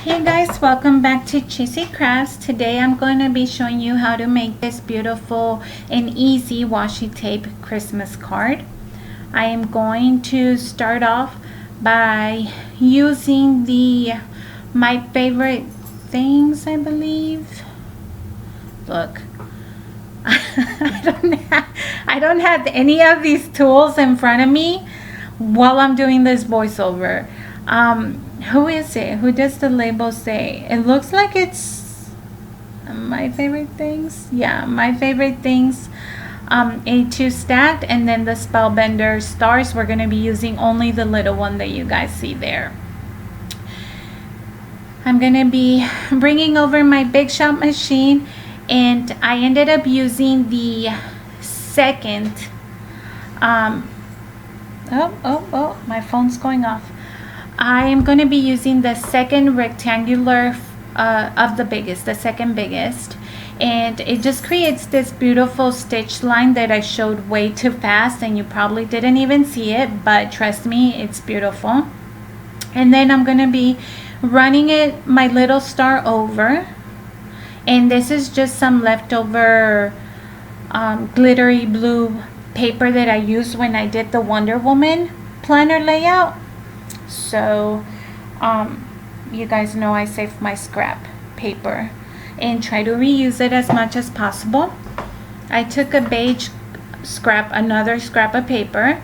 Hey guys, welcome back to Cheesy Crafts. Today I'm going to be showing you how to make this beautiful and easy washi tape Christmas card. I am going to start off by using my favorite things, I believe. Look, I don't have any of these tools in front of me while I'm doing this voiceover. Who is it? Who does the label say? It looks like it's my favorite things. Yeah, my favorite things. A2 stacked, and then the Spellbender stars. We're going to be using only the little one that you guys see there. I'm going to be bringing over my Big Shot machine, and I ended up using the second oh, my phone's going off. I am going to be using the second rectangular of the biggest, the second biggest, and it just creates this beautiful stitch line that I showed way too fast and you probably didn't even see it, but trust me, it's beautiful. And then I'm going to be running my little star over, and this is just some leftover glittery blue paper that I used when I did the Wonder Woman planner layout. So you guys know I save my scrap paper and try to reuse it as much as possible. I took a beige scrap, another scrap of paper,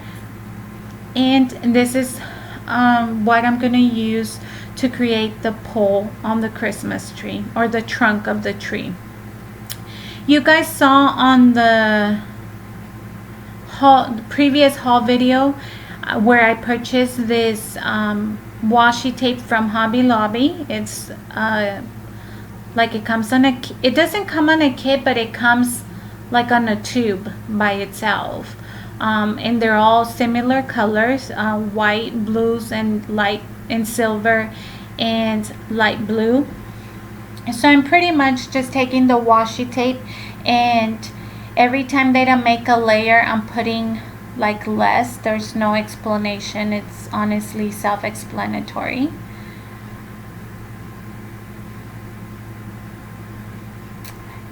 and this is what I'm going to use to create the pole on the Christmas tree, or the trunk of the tree. You guys saw on the previous haul video where I purchased this washi tape from Hobby Lobby. It's like it comes on it doesn't come on a kit, but it comes like on a tube by itself, and they're all similar colors, white, blues, and light, and silver and light blue. So I'm pretty much just taking the washi tape, and every time that I make a layer, I'm putting like less. There's no explanation. It's honestly self-explanatory.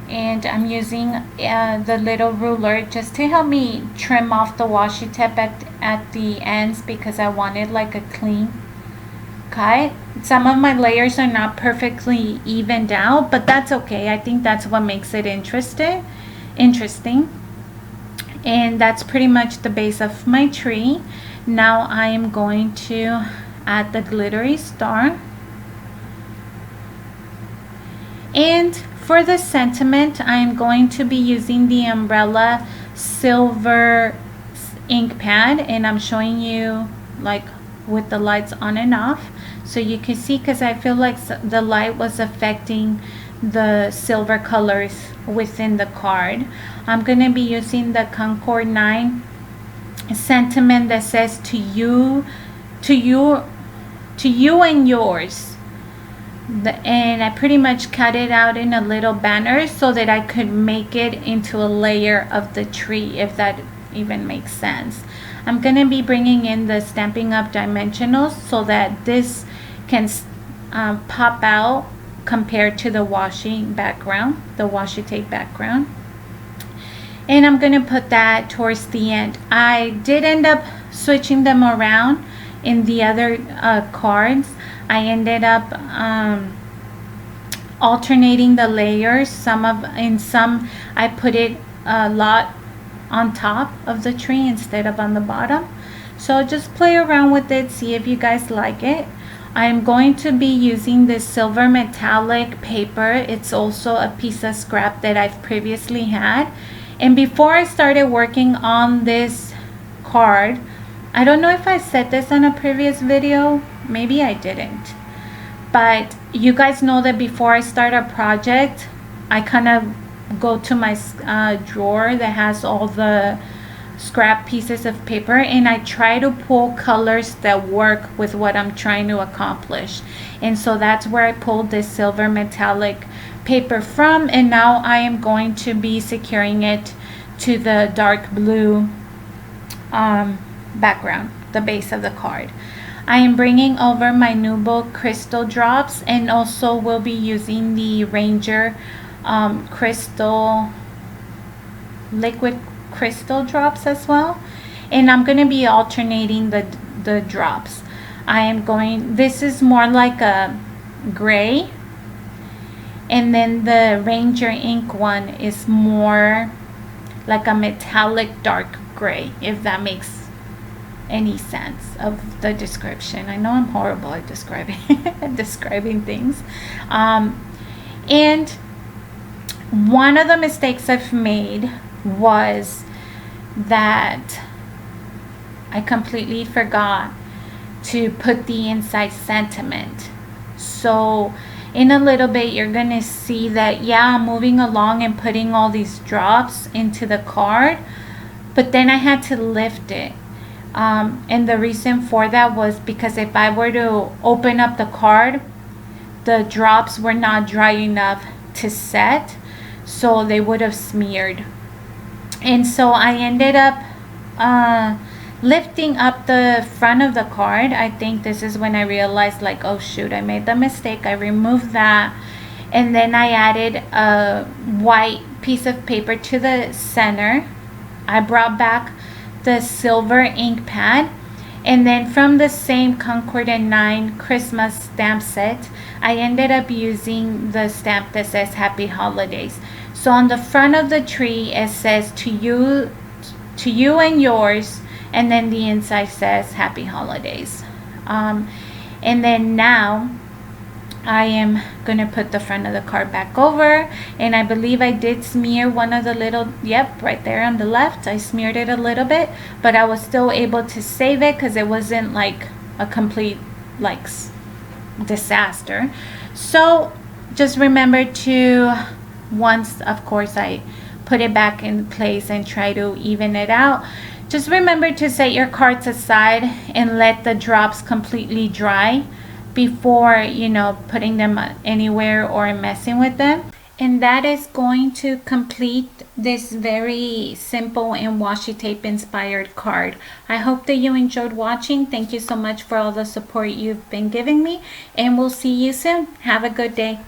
And I'm using the little ruler just to help me trim off the washi tape at the ends, because I wanted like a clean cut. Some of my layers are not perfectly evened out, but that's okay. I think that's what makes it interesting. And that's pretty much the base of my tree. Now I am going to add the glittery star. And for the sentiment, I am going to be using the Umbrella silver ink pad, and I'm showing you like with the lights on and off so you can see, because I feel like the light was affecting the silver colors within the card. I'm going to be using the Concord 9 sentiment that says to you and yours. And I pretty much cut it out in a little banner so that I could make it into a layer of the tree, if that even makes sense. I'm going to be bringing in the Stampin' Up! Dimensionals so that this can pop out compared to the washi background, the washi tape background. And I'm going to put that towards the end. I did end up switching them around in the other cards. I ended up alternating the layers. In some I put it a lot on top of the tree instead of on the bottom. So just play around with it, see if you guys like it. I'm going to be using this silver metallic paper. It's also a piece of scrap that I've previously had. And before I started working on this card, I don't know if I said this in a previous video, maybe I didn't, but you guys know that before I start a project, I kind of go to my drawer that has all the scrap pieces of paper, and I try to pull colors that work with what I'm trying to accomplish. And so that's where I pulled this silver metallic paper from, and now I am going to be securing it to the dark blue background, the base of the card. I am bringing over my Nubo crystal drops, and also will be using the Ranger crystal liquid crystal drops as well. And I'm going to be alternating the drops. This is more like a gray, and then the Ranger ink one is more like a metallic dark gray, if that makes any sense of the description. I know I'm horrible at describing things. And one of the mistakes I've made was that I completely forgot to put the inside sentiment. So in a little bit you're gonna see that, yeah, I'm moving along and putting all these drops into the card, but then I had to lift it. And the reason for that was because if I were to open up the card, the drops were not dry enough to set, so they would have smeared. And so I ended up lifting up the front of the card. I think this is when I realized, like, oh shoot, I made the mistake. I removed that, and then I added a white piece of paper to the center. I brought back the silver ink pad, and then from the same Concord and 9 Christmas stamp set, I ended up using the stamp that says Happy Holidays. So on the front of the tree it says to you and yours, and then the inside says Happy Holidays. And then now I am gonna put the front of the card back over, and I believe I did smear one of the little, yep, right there on the left, I smeared it a little bit, but I was still able to save it because it wasn't like a complete like disaster. So just remember to, once of course I put it back in place and try to even it out, just remember to set your cards aside and let the drops completely dry before, you know, putting them anywhere or messing with them. And that is going to complete this very simple and washi tape inspired card. I hope that you enjoyed watching. Thank you so much for all the support you've been giving me, and we'll see you soon. Have a good day.